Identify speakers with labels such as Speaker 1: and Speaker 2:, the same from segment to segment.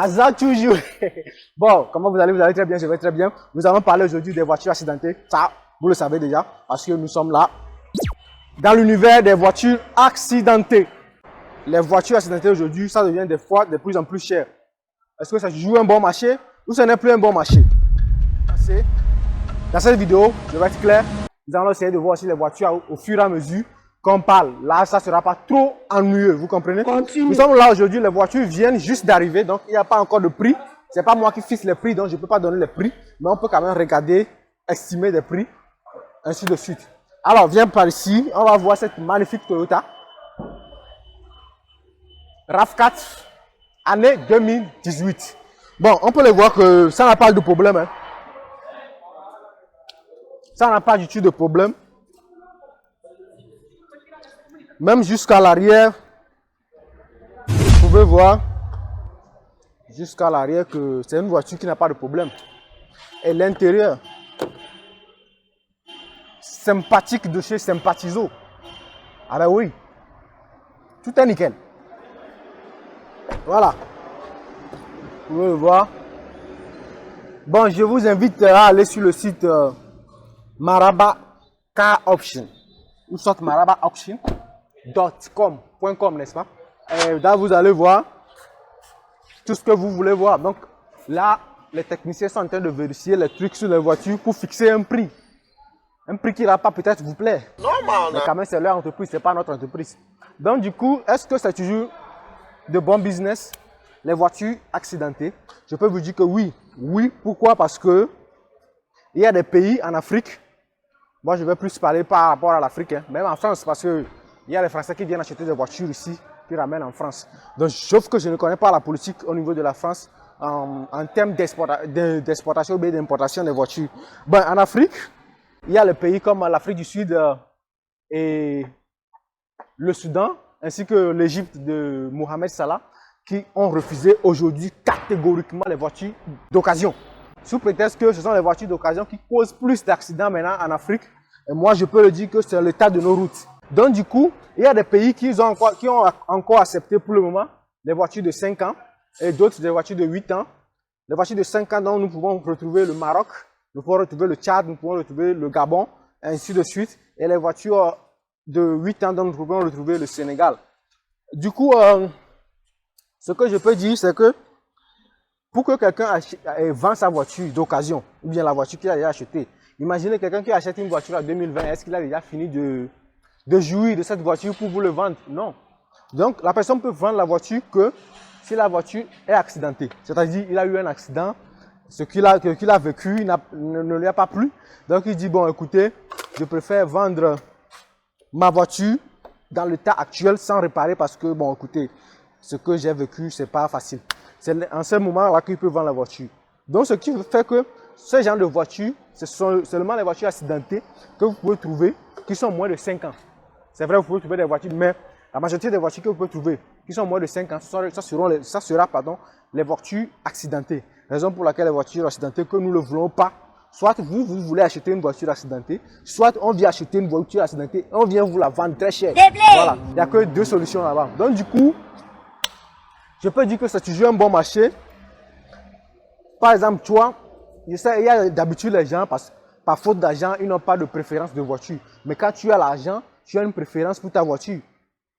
Speaker 1: Hasard toujours. Bon, comment vous allez? Vous allez très bien, je vais très bien. Nous allons parler aujourd'hui des voitures accidentées. Ça, vous le savez déjà, parce que nous sommes là dans l'univers des voitures accidentées. Les voitures accidentées aujourd'hui, ça devient des fois de plus en plus cher. Est-ce que ça joue un bon marché ou ce n'est plus un bon marché? Dans cette vidéo, je vais être clair. Nous allons essayer de voir aussi les voitures au fur et à mesure qu'on parle. Là, ça ne sera pas trop ennuyeux, vous comprenez? Continue. Nous sommes là aujourd'hui, les voitures viennent juste d'arriver, donc il n'y a pas encore de prix. Ce n'est pas moi qui fixe les prix, donc je ne peux pas donner les prix. Mais on peut quand même regarder, estimer des prix, ainsi de suite. Alors, viens par ici, on va voir cette magnifique Toyota RAV4, année 2018. Bon, on peut le voir que ça n'a pas de problème. Hein. Ça n'a pas du tout de problème. Même jusqu'à l'arrière, vous pouvez voir jusqu'à l'arrière que c'est une voiture qui n'a pas de problème. Et l'intérieur, sympathique de chez Sympathiso. Ah ben oui, tout est nickel. Voilà, vous pouvez le voir. Bon, je vous invite à aller sur le site Maraba Car Option ou soit Maraba Auction. .com, n'est-ce pas? Et là, vous allez voir tout ce que vous voulez voir. Donc là, les techniciens sont en train de vérifier les trucs sur les voitures pour fixer un prix. Un prix qui ne va pas peut-être vous plaire. Normal. Mais quand même, c'est leur entreprise, ce n'est pas notre entreprise. Donc du coup, est-ce que c'est toujours de bon business, les voitures accidentées? Je peux vous dire que oui. Oui, pourquoi? Parce que il y a des pays en Afrique. Moi, je vais plus parler par rapport à l'Afrique, hein, même en France, parce que il y a les Français qui viennent acheter des voitures ici, qui ramènent en France. Donc, sauf que je ne connais pas la politique au niveau de la France en termes d'exportation ou d'importation des voitures. Ben, en Afrique, il y a les pays comme l'Afrique du Sud et le Soudan, ainsi que l'Égypte de Mohamed Salah, qui ont refusé aujourd'hui catégoriquement les voitures d'occasion. Sous prétexte que ce sont les voitures d'occasion qui causent plus d'accidents maintenant en Afrique. Et moi, je peux le dire que c'est l'état de nos routes. Donc, du coup, il y a des pays qui ont encore accepté pour le moment les voitures de 5 ans et d'autres des voitures de 8 ans. Les voitures de 5 ans, dont nous pouvons retrouver le Maroc, nous pouvons retrouver le Tchad, nous pouvons retrouver le Gabon, et ainsi de suite. Et les voitures de 8 ans, dont nous pouvons retrouver le Sénégal. Du coup, ce que je peux dire, c'est que pour que quelqu'un vende sa voiture d'occasion, ou bien la voiture qu'il a déjà achetée, imaginez quelqu'un qui achète une voiture en 2020, est-ce qu'il a déjà fini de jouir de cette voiture pour vous le vendre? Non. Donc, la personne peut vendre la voiture que si la voiture est accidentée. C'est-à-dire, il a eu un accident, ce qu'il a vécu ne lui a pas plu. Donc, il dit, bon, écoutez, je préfère vendre ma voiture dans l'état actuel sans réparer parce que, bon, écoutez, ce que j'ai vécu, c'est pas facile. C'est en ce moment-là qu'il peut vendre la voiture. Donc, ce qui fait que ce genre de voitures, ce sont seulement les voitures accidentées que vous pouvez trouver qui sont moins de 5 ans. C'est vrai, vous pouvez trouver des voitures, mais la majorité des voitures que vous pouvez trouver qui sont moins de 5 ans, ça sera les voitures accidentées. Raison pour laquelle les voitures accidentées, que nous ne le voulons pas, soit vous voulez acheter une voiture accidentée, soit on vient acheter une voiture accidentée et on vient vous la vendre très cher. Voilà, il n'y a que deux solutions là-bas. Donc du coup, je peux dire que c'est toujours un bon marché. Par exemple, toi, il y a d'habitude les gens, par faute d'argent, ils n'ont pas de préférence de voiture. Mais quand tu as l'argent, tu as une préférence pour ta voiture.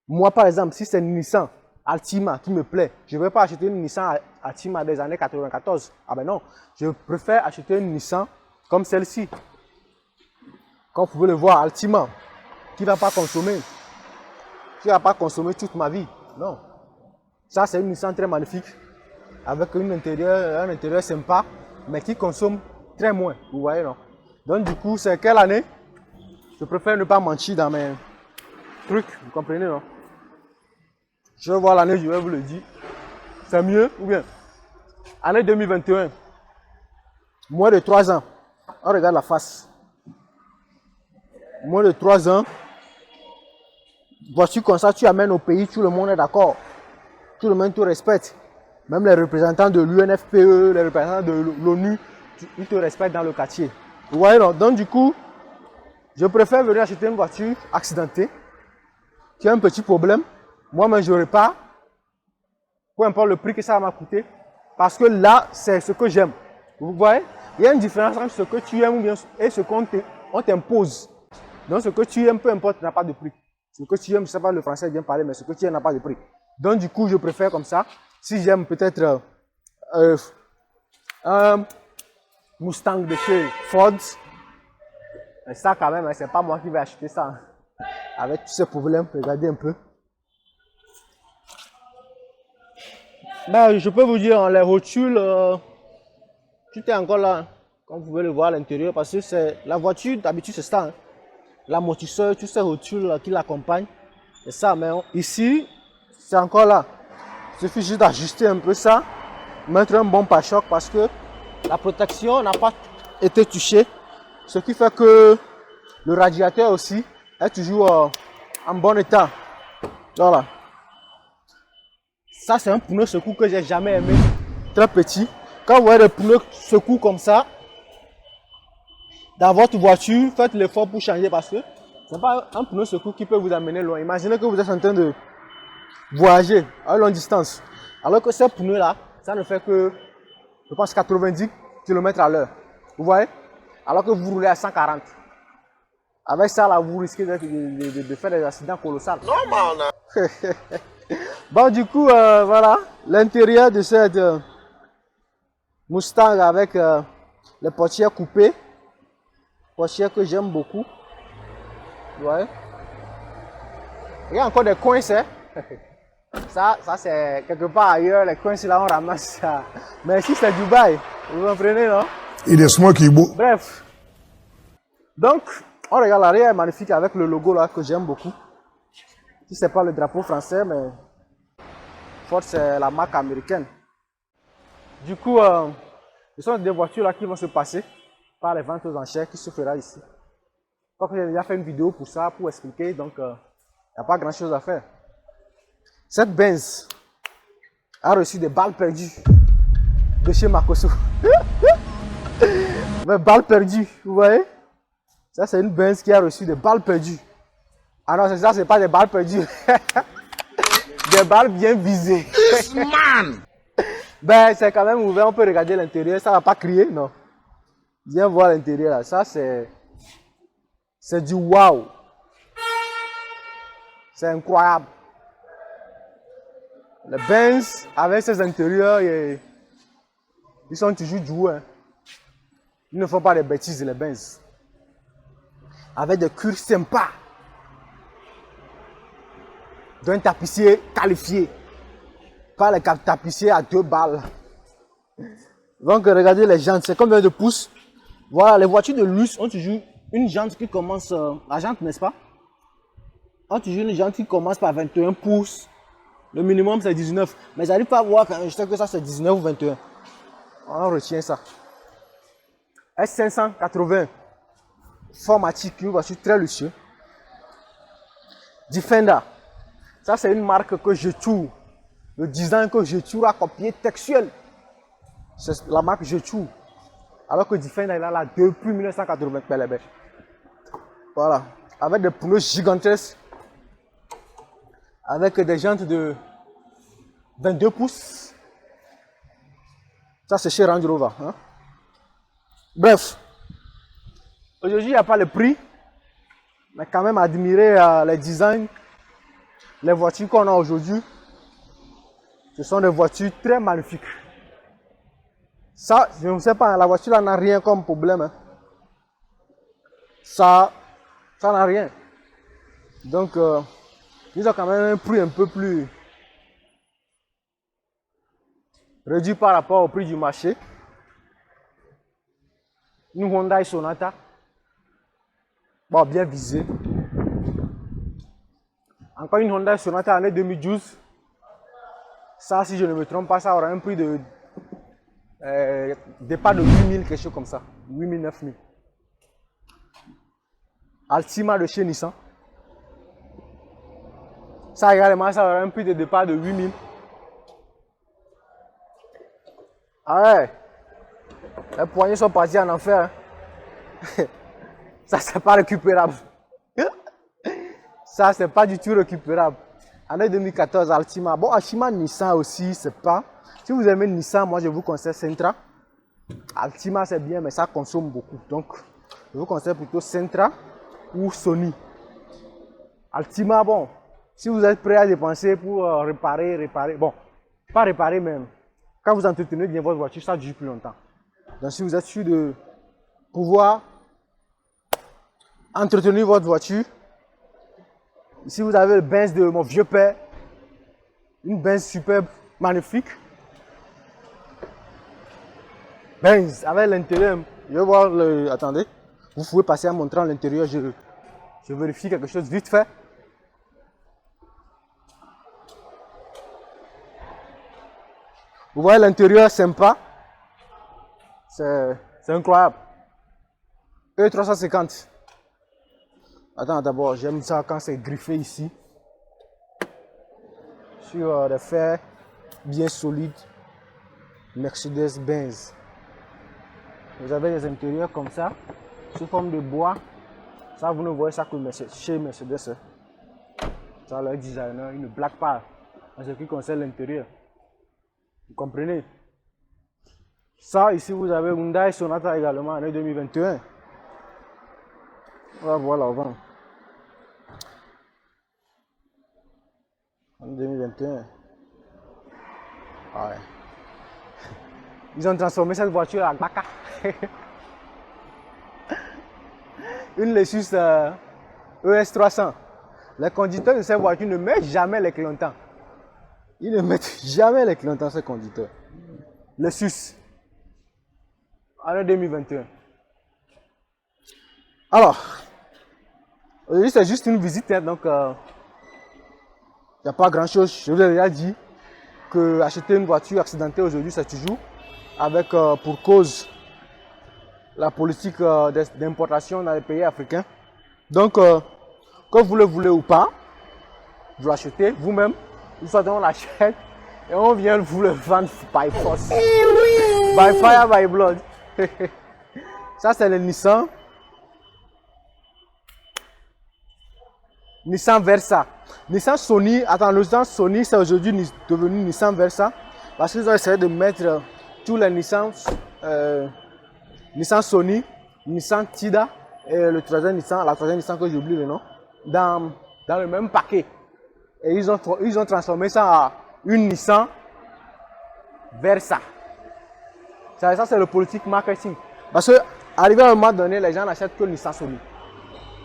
Speaker 1: Moi, par exemple, si c'est une Nissan Altima qui me plaît, je ne vais pas acheter une Nissan Altima des années 94. Ah ben non, je préfère acheter une Nissan comme celle-ci. Comme vous pouvez le voir, Altima, qui ne va pas consommer. Qui ne va pas consommer toute ma vie. Non. Ça, c'est une Nissan très magnifique, avec un intérieur sympa, mais qui consomme très moins. Vous voyez, non? Donc, du coup, c'est quelle année? Je préfère ne pas mentir dans mes trucs, vous comprenez, non? Je vais voir l'année, je vais vous le dire. C'est mieux ou bien? Année 2021. Moins de 3 ans. On regarde la face. Moins de 3 ans. Voiture comme ça, tu amènes au pays, tout le monde est d'accord. Tout le monde te respecte. Même les représentants de l'UNFPE, les représentants de l'ONU, ils te respectent dans le quartier. Vous voyez, non? Donc, du coup, je préfère venir acheter une voiture accidentée qui a un petit problème. Moi-même, je n'aurai pas, peu importe le prix que ça m'a coûté, Parce que là, c'est ce que j'aime. Vous voyez? Il y a une différence entre ce que tu aimes et ce qu'on t'impose. Donc, ce que tu aimes, peu importe, n'a pas de prix. Ce que tu aimes, je ne sais pas le français bien parler, mais ce que tu aimes n'a pas de prix. Donc, du coup, je préfère comme ça. Si j'aime peut-être un Mustang de chez Ford, ça quand même, c'est pas moi qui vais acheter ça. Avec tous ces problèmes, regardez un peu. Ben, je peux vous dire, les rotules, tout est encore là, comme vous pouvez le voir à l'intérieur, parce que c'est la voiture, d'habitude c'est ça. Hein. L'amortisseur, tous ces rotules qui l'accompagnent, c'est ça. Mais ici, c'est encore là. Il suffit juste d'ajuster un peu ça, mettre un bon pare-choc parce que la protection n'a pas été touchée. Ce qui fait que le radiateur aussi est toujours en bon état. Voilà. Ça, c'est un pneu secours que j'ai jamais aimé. Très petit. Quand vous voyez des pneus secours comme ça, dans votre voiture, faites l'effort pour changer parce que ce n'est pas un pneu secours qui peut vous amener loin. Imaginez que vous êtes en train de voyager à longue distance. Alors que ces pneus-là, ça ne fait que, je pense, 90 km à l'heure. Vous voyez? Alors que vous roulez à 140. Avec ça, là, vous risquez de faire des accidents colossaux. Normal, hein? Bon, du coup, voilà, l'intérieur de cette Mustang avec les portières coupées. Portières que j'aime beaucoup. Ouais. Il y a encore des coins, hein? Ça c'est quelque part ailleurs, les coins là, on ramasse ça. Mais ici, c'est Dubaï. Vous comprenez, non?
Speaker 2: Il est smoky, beau.
Speaker 1: Bref. Donc, on regarde l'arrière magnifique avec le logo là que j'aime beaucoup. Si c'est pas le drapeau français, mais Ford, c'est la marque américaine. Du coup, ce sont des voitures là qui vont se passer par les ventes aux enchères qui se fera ici. Donc, j'ai déjà fait une vidéo pour ça, pour expliquer, donc il n'y a pas grand chose à faire. Cette Benz a reçu des balles perdues de chez Makoso. Des balles perdues, vous voyez? Ça, c'est une Benz qui a reçu des balles perdues. Ah non, ça, c'est pas des balles perdues. Des balles bien visées. Ben, c'est quand même ouvert, on peut regarder l'intérieur, ça va pas crier, non. Viens voir l'intérieur là, ça c'est du waouh. C'est incroyable. Les Benz, avec ces intérieurs, ils sont toujours doux. Hein. Ils ne font pas de bêtises, les Benz. Avec des cuirs sympas. D'un tapissier qualifié. Pas les tapissiers à 2 balles. Donc, regardez les jantes, c'est combien de pouces? Voilà, les voitures de luxe ont toujours une jante qui commence, la jante, n'est-ce pas? Ont toujours une jante qui commence par 21 pouces. Le minimum, c'est 19. Mais j'arrive pas à voir quand je sais que ça, c'est 19 ou 21. On retient ça. S580. Formatique, une voiture très luxueuse. Defender. Ça, c'est une marque que je trouve. Le design que je trouve à copier textuel. C'est la marque je trouve. Alors que Defender il est là depuis 1980. Voilà. Avec des pneus gigantesques. Avec des jantes de 22 pouces. Ça, c'est chez Range Rover. Hein? Bref. Aujourd'hui, il n'y a pas le prix. Mais quand même, admirer les designs. Les voitures qu'on a aujourd'hui. Ce sont des voitures très magnifiques. Ça, je ne sais pas, la voiture n'a rien comme problème. Hein. Ça n'a rien. Donc, ils ont quand même un prix un peu plus réduit par rapport au prix du marché. Une Hyundai Sonata. Bon, bien visée. Encore une Hyundai Sonata année 2012. Ça, si je ne me trompe pas, ça aura un prix de départ de 8000, quelque chose comme ça. 8000, 9000. Altima de chez Nissan. Ça également, ça aura un prix de départ de 8000. Ah ouais. Les poignées sont partis en enfer. Hein. Ça, c'est pas récupérable. Ça, c'est pas du tout récupérable. Année 2014, Altima. Bon, Altima, Nissan aussi, c'est pas. Si vous aimez Nissan, moi je vous conseille Sentra. Altima, c'est bien, mais ça consomme beaucoup. Donc, je vous conseille plutôt Sentra ou Sony. Altima, bon, si vous êtes prêt à dépenser pour réparer, bon, pas réparer même. Quand vous entretenez bien votre voiture, ça dure plus longtemps. Donc, si vous êtes sûr de pouvoir entretenir votre voiture, ici vous avez le Benz de mon vieux père, une Benz superbe, magnifique. Benz avec l'intérieur. Je vais voir le. Attendez, vous pouvez passer en montrant l'intérieur. Je vérifie quelque chose vite fait. Vous voyez l'intérieur sympa. C'est incroyable. E350. Attends, d'abord, j'aime ça quand c'est griffé ici. Sur des fers bien solides. Mercedes-Benz. Vous avez des intérieurs comme ça, sous forme de bois. Ça, vous ne voyez ça que chez Mercedes. Ça, le designer, il ne blague pas en ce qui concerne l'intérieur. Vous comprenez? Ça, ici, vous avez Hyundai Sonata également, année 2021. On va voir l'avant. En 2021. Ouais. Ils ont transformé cette voiture en Baka. Une Lexus ES300. Les conducteurs de cette voiture ne mettent jamais les clignotants. Ils ne mettent jamais les clignotants, ces conducteurs. Lexus. Année 2021. Alors, aujourd'hui c'est juste une visite, hein, donc il n'y a pas grand chose. Je vous ai déjà dit que acheter une voiture accidentée aujourd'hui, c'est toujours avec pour cause la politique d'importation dans les pays africains. Donc, que vous le voulez ou pas, vous l'achetez vous-même, ou soit on l'achète et on vient vous le vendre by force. By fire, by blood. Ça, c'est le Nissan. Nissan Versa. Nissan Sony, attends, le Nissan Sony, c'est aujourd'hui devenu Nissan Versa. Parce qu'ils ont essayé de mettre tous les Nissan, Nissan Sony, Nissan Tida et le troisième Nissan, la troisième Nissan que j'oublie le nom, dans le même paquet. Et ils ont transformé ça en une Nissan Versa. Ça c'est le politique marketing. Parce que, arrivé à un moment donné, les gens n'achètent que le Nissan Sony.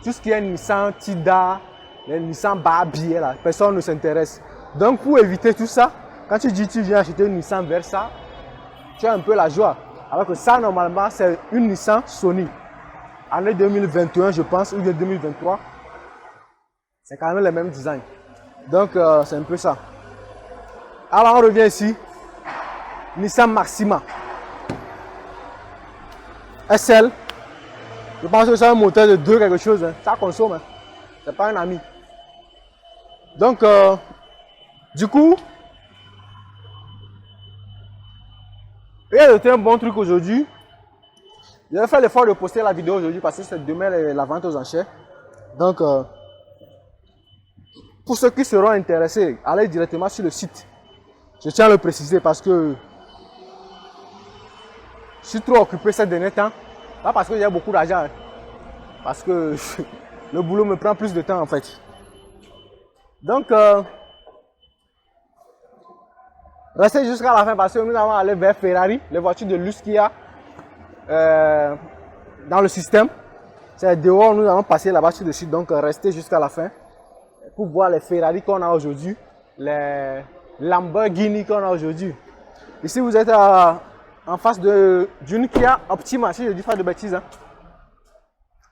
Speaker 1: Tout ce qui est Nissan Tida, les Nissan Barbie, là, personne ne s'intéresse. Donc, pour éviter tout ça, quand tu dis que tu viens acheter une Nissan Versa, tu as un peu la joie. Alors que ça, normalement, c'est une Nissan Sony. Année 2021, je pense, ou 2023. C'est quand même le même design. Donc, c'est un peu ça. Alors, on revient ici. Nissan Maxima. SL. Je pense que c'est un moteur de 2 quelque chose. Hein. Ça consomme. Hein. C'est pas un ami. Donc, du coup, il y a un bon truc aujourd'hui. Je vais faire l'effort de poster la vidéo aujourd'hui parce que c'est demain la vente aux enchères. Donc, pour ceux qui seront intéressés, allez directement sur le site. Je tiens à le préciser parce que je suis trop occupé ces derniers temps. Pas parce qu'il y a beaucoup d'argent. Hein. Parce que le boulot me prend plus de temps en fait. Donc, restez jusqu'à la fin parce que nous allons aller vers Ferrari, les voitures de luxe qu'il y a dans le système. C'est dehors, nous allons passer là-bas dessus. Donc, restez jusqu'à la fin pour voir les Ferrari qu'on a aujourd'hui, les Lamborghini qu'on a aujourd'hui. Ici, vous êtes en face d'une Kia Optima, si je dis pas de bêtises. Hein.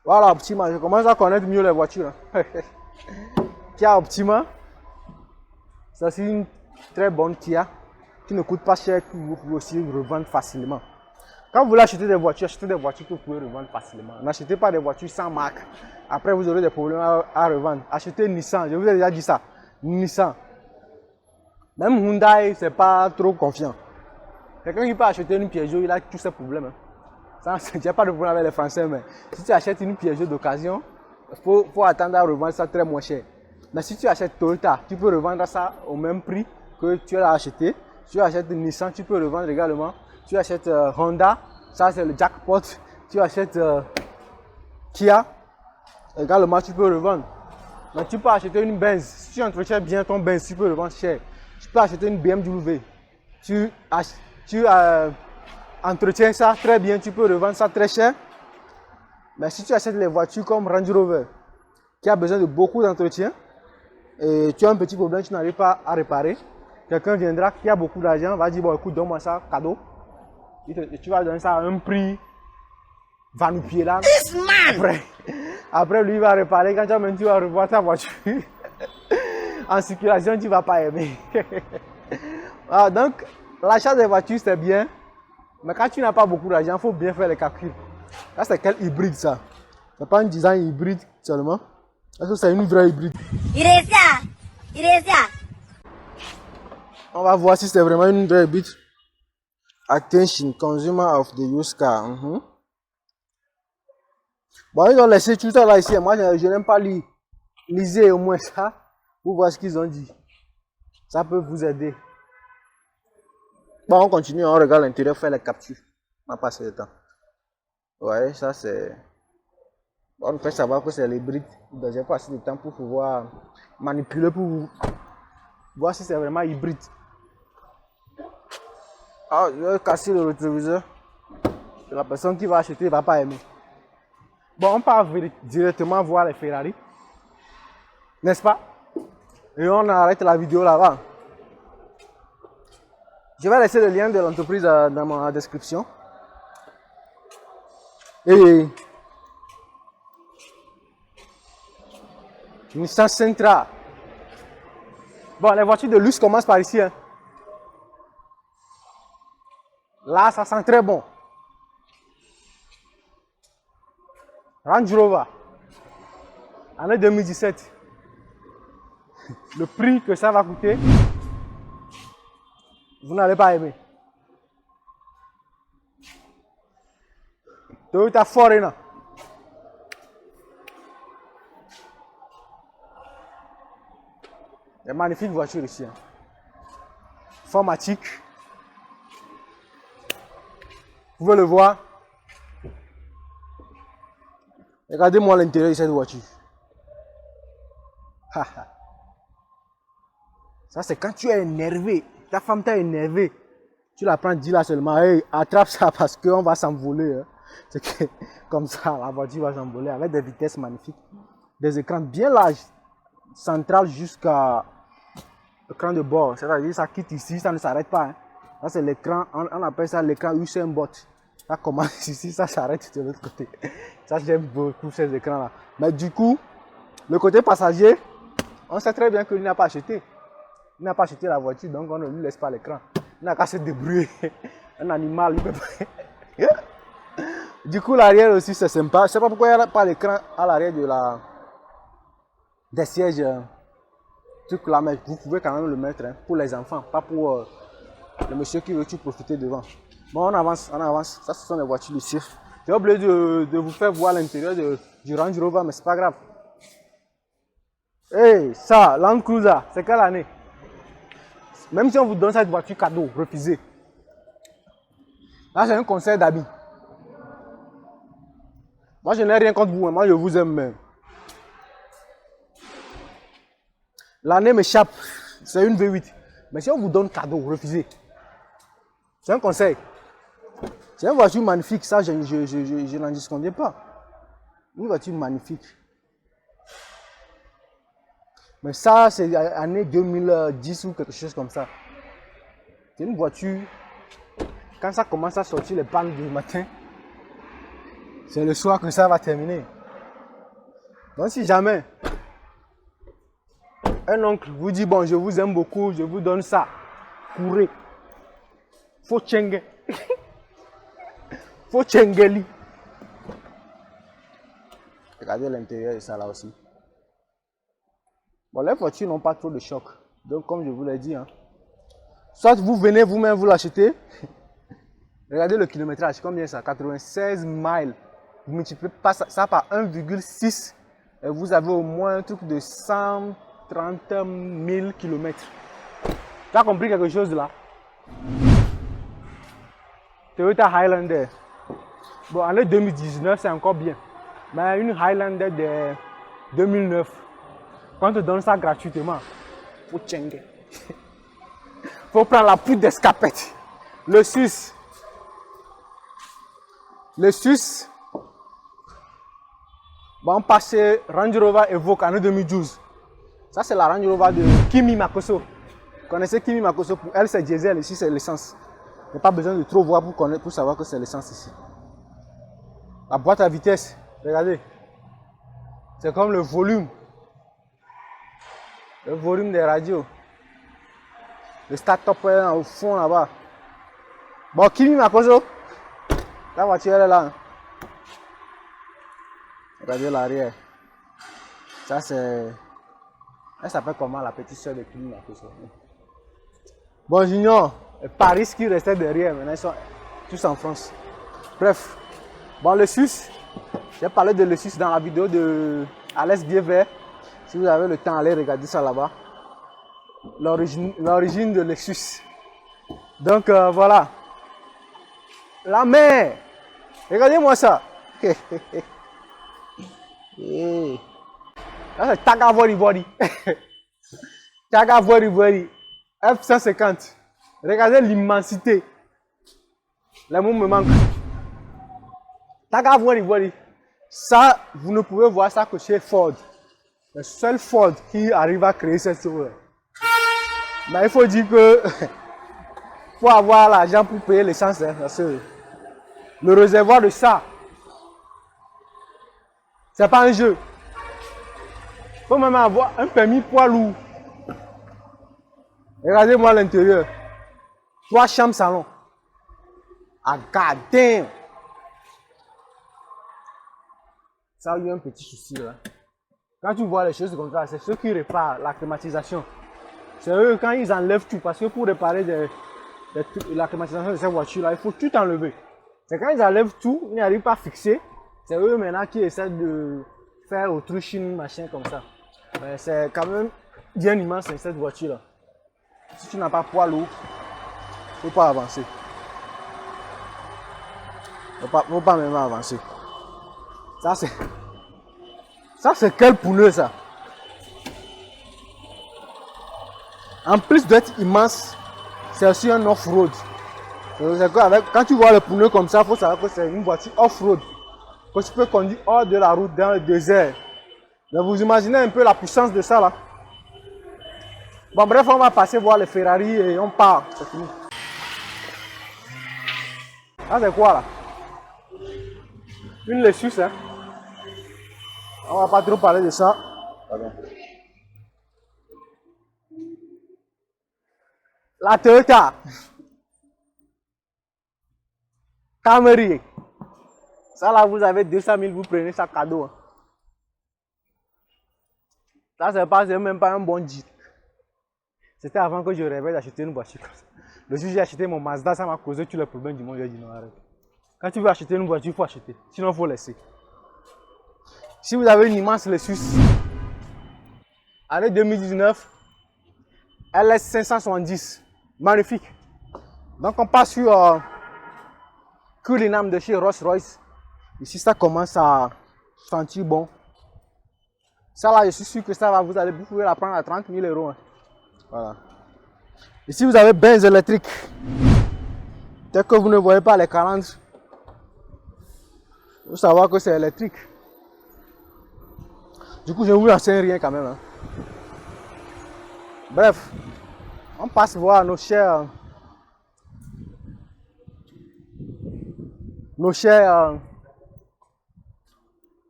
Speaker 1: Voilà, Optima, je commence à connaître mieux les voitures. Hein. Kia Optima, c'est une très bonne Kia qui ne coûte pas cher, que vous pouvez aussi revendre facilement. Quand vous voulez acheter des voitures, achetez des voitures que vous pouvez revendre facilement. N'achetez pas des voitures sans marque. Après, vous aurez des problèmes à revendre. Achetez Nissan, je vous ai déjà dit ça. Nissan. Même Hyundai, c'est pas trop confiant. Quelqu'un qui peut acheter une Peugeot, il a tous ces problèmes. Hein. Il n'y a pas de problème avec les Français, mais si tu achètes une Peugeot d'occasion, il faut attendre à revendre ça très moins cher. Mais si tu achètes Toyota, tu peux revendre ça au même prix que tu l'as acheté. Si tu achètes Nissan, tu peux revendre également. Tu achètes Honda, ça c'est le jackpot. Tu achètes Kia, également tu peux revendre. Mais tu peux acheter une Benz. Si tu entretiens bien ton Benz, tu peux revendre cher. Tu peux acheter une BMW. Tu entretiens ça très bien, tu peux revendre ça très cher. Mais si tu achètes les voitures comme Range Rover, qui a besoin de beaucoup d'entretien, et tu as un petit problème, tu n'arrives pas à réparer, quelqu'un viendra qui a beaucoup d'argent, va dire, bon écoute, donne-moi ça, cadeau. Tu vas donner ça à un prix, va nous pied là. Après, lui, il va réparer. Quand tu vas revoir ta voiture en circulation, tu ne vas pas aimer. Ah, donc, l'achat des voitures, c'est bien. Mais quand tu n'as pas beaucoup d'argent, il faut bien faire les calculs. Là, c'est quel hybride ça? C'est pas un design hybride seulement. Est-ce que c'est une vraie hybride? On va voir si c'est vraiment une vraie hybride. Attention, consumer of the used car. Bon, ils ont laissé tout ça là ici. Moi, je n'aime pas lire. Lisez au moins ça pour voir ce qu'ils ont dit. Ça peut vous aider. Bon, on continue, on regarde l'intérieur, faire les captures. On va passer le temps. Ouais, ça c'est... Bon, on peut savoir que c'est l'hybride. Vous n'avez pas assez de temps pour pouvoir manipuler, pour voir si c'est vraiment hybride. Ah, je vais casser le rétroviseur. La personne qui va acheter ne va pas aimer. Bon, on part directement voir les Ferrari. N'est-ce pas? Et on arrête la vidéo là-bas. Je vais laisser le lien de l'entreprise dans ma description. Et Nissan Sentra. Bon, les voitures de luxe commencent par ici. Hein. Là, ça sent très bon. Range Rover. Année 2017. Le prix que ça va coûter, vous n'allez pas aimer. Toyota Forerunner. Des magnifiques voitures ici. Hein. Formatique. Vous pouvez le voir. Regardez-moi l'intérieur de cette voiture. Ça, c'est quand tu es énervé. Ta femme t'a énervé. Tu la prends, dis là seulement, hey, attrape ça parce qu'on va s'envoler. Hein. C'est que, comme ça, la voiture va s'envoler avec des vitesses magnifiques. Des écrans bien larges, central jusqu'à l'écran de bord. C'est-à-dire ça quitte ici, ça ne s'arrête pas. Hein. Ça, c'est l'écran, on appelle ça l'écran Usain Bolt. Ça commence ici, ça s'arrête de l'autre côté. Ça, j'aime beaucoup ces écrans-là. Mais du coup, le côté passager, on sait très bien qu'il n'a pas acheté. Il n'a pas acheté la voiture, donc on ne lui laisse pas l'écran. Il n'a qu'à se débrouiller. Un animal, il peut pas. Du coup, l'arrière aussi, c'est sympa. Je ne sais pas pourquoi il n'y a pas l'écran à l'arrière des sièges. Truc là, mais vous pouvez quand même le mettre hein, pour les enfants, pas pour le monsieur qui veut profiter devant. Bon, on avance, on avance. Ça, ce sont les voitures ici. J'ai oublié de vous faire voir l'intérieur du Range Rover, mais c'est pas grave. Hey, ça, Land Cruiser, c'est quelle année? Même si on vous donne cette voiture cadeau, refusez. Là, c'est un conseil d'amis. Moi, je n'ai rien contre vous, hein. Moi, je vous aime même. L'année m'échappe, c'est une V8. Mais si on vous donne cadeau, refusez. C'est un conseil. C'est une voiture magnifique, ça, je n'en disconviens pas. Une voiture magnifique. Mais ça, c'est année 2010 ou quelque chose comme ça. C'est une voiture, quand ça commence à sortir les pannes du matin, c'est le soir que ça va terminer. Donc si jamais un oncle vous dit, bon, je vous aime beaucoup, je vous donne ça, courez. Faut tchengue. Faut tchengeli. Regardez l'intérieur de ça là aussi. Bon, les voitures n'ont pas trop de choc. Donc, comme je vous l'ai dit, hein, soit vous venez vous-même vous l'achetez. Regardez le kilométrage, combien ça? 96 miles. Vous multipliez ça par 1,6 et vous avez au moins un truc de 130 30 000 km. Tu as compris quelque chose là? Toyota Highlander. Bon, année 2019, c'est encore bien. Mais une Highlander de 2009, quand on te donne ça gratuitement, faut tchengue. Faut prendre la poudre d'escapette. Le Suisse. Le Suisse. Bon, on passe Range Rover Evoque année 2012. Ça, c'est la Range Rover de Kimi Makoso. Vous connaissez Kimi Makoso? Pour elle, c'est diesel, ici, c'est l'essence. Il n'y a pas besoin de trop voir pour savoir que c'est l'essence ici. La boîte à vitesse, regardez. C'est comme le volume. Le volume des radios. Le start-up est au fond là-bas. Bon, Kimi Makoso. La voiture elle est là. Hein. Regardez l'arrière. Ça c'est... Elle s'appelle comment la petite soeur de Kimi Makoso? Bon, j'ignore. Paris qui restait derrière. Maintenant ils sont tous en France. Bref. Bon, le Suisse. J'ai parlé de le Suisse dans la vidéo de Alex Bievert. Si vous avez le temps, allez regarder ça là-bas. L'origine de Lexus. Donc voilà. La mer. Regardez-moi ça. Ça c'est Taga Body Body. Taga Body Body. F-150. Regardez l'immensité. Les mots me manquent. Taga Body Body. Ça, vous ne pouvez voir ça que chez Ford. Le seul Ford qui arrive à créer cette chose. Mais il faut dire que faut avoir l'argent pour payer l'essence. Hein, parce que le réservoir de ça, c'est pas un jeu. Il faut même avoir un permis poids lourd. Regardez-moi l'intérieur. 3 chambres salon. Ah, god damn. Ça a eu un petit souci là. Quand tu vois les choses comme ça, c'est ceux qui réparent la climatisation. C'est eux quand ils enlèvent tout. Parce que pour réparer la climatisation de cette voiture là, il faut tout enlever. C'est quand ils enlèvent tout, ils n'arrivent pas à fixer. C'est eux maintenant qui essaient de faire autruche, machin comme ça. Mais c'est quand même bien immense cette voiture là. Si tu n'as pas poids lourd, il ne faut pas avancer. Il ne faut pas même avancer. Ça c'est quel pneu ça? En plus d'être immense, c'est aussi un off-road. Quand tu vois le pneu comme ça, il faut savoir que c'est une voiture off-road. Que tu peux conduire hors de la route dans le désert. Mais vous imaginez un peu la puissance de ça là. Bon bref, on va passer voir les Ferrari et on part. C'est fini. Ça c'est quoi là? Une Lexus hein. On va pas trop parler de ça. Pardon. La Toyota Camry. Ça là, vous avez 200 000, vous prenez ça cadeau. Hein. Ça, c'est même pas un bon Jeep. C'était avant que je rêvais d'acheter une voiture. Le jour où j'ai acheté mon Mazda, ça m'a causé tous les problèmes du monde. J'ai dit non, arrête. Quand tu veux acheter une voiture, il faut acheter. Sinon, il faut laisser. Si vous avez une immense Lexus, année 2019, LS 570, magnifique. Donc on passe sur Cullinan de chez Rolls-Royce. Ici ça commence à sentir bon. Ça là je suis sûr que ça va, vous pouvez la prendre à 30 000 euros. Hein. Voilà. Ici vous avez Benz électrique. Dès que vous ne voyez pas les 40, vous savez que c'est électrique. Du coup je ne vous enseigne rien quand même. Hein. Bref, on passe voir nos chers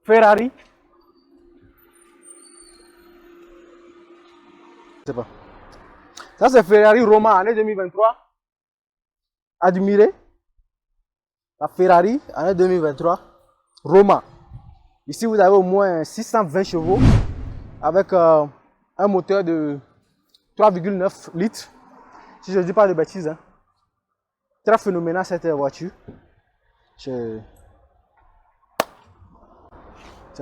Speaker 1: Ferrari. Je sais pas. Ça c'est Ferrari Roma année 2023. Admirez. La Ferrari année 2023. Roma. Ici vous avez au moins 620 chevaux avec un moteur de 3,9 litres. Si je ne dis pas de bêtises. Hein. Très phénoménal cette voiture. C'est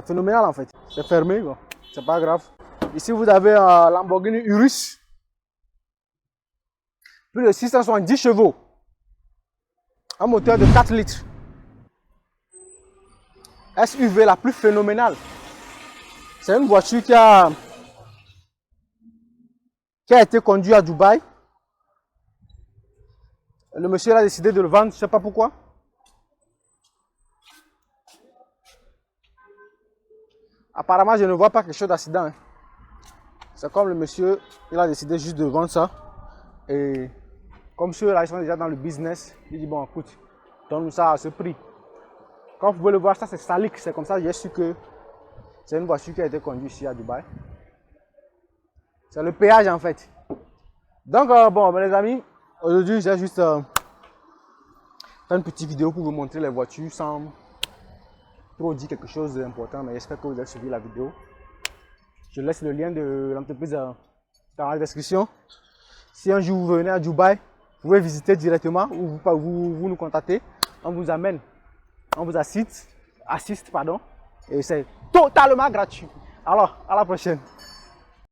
Speaker 1: phénoménal en fait. C'est fermé, bon. C'est pas grave. Ici, vous avez un Lamborghini Urus. Plus de 670 chevaux. Un moteur de 4 litres. SUV la plus phénoménale. C'est une voiture qui a été conduite à Dubaï. Le monsieur a décidé de le vendre, je ne sais pas pourquoi. Apparemment, je ne vois pas quelque chose d'accident. Hein. C'est comme le monsieur, il a décidé juste de vendre ça. Et comme ceux-là, ils sont déjà dans le business, il dit bon, écoute, donne-nous ça à ce prix. Comme vous pouvez le voir, ça c'est Salik, c'est comme ça que j'ai su que c'est une voiture qui a été conduite ici à Dubaï. C'est le péage en fait. Donc, bon, les amis, aujourd'hui, j'ai juste fait une petite vidéo pour vous montrer les voitures sans trop dire quelque chose d'important, mais j'espère que vous avez suivi la vidéo. Je laisse le lien de l'entreprise dans la description. Si un jour vous venez à Dubaï, vous pouvez visiter directement ou vous nous contactez. On vous amène, on vous assiste, pardon, et c'est totalement gratuit. Alors, à la prochaine.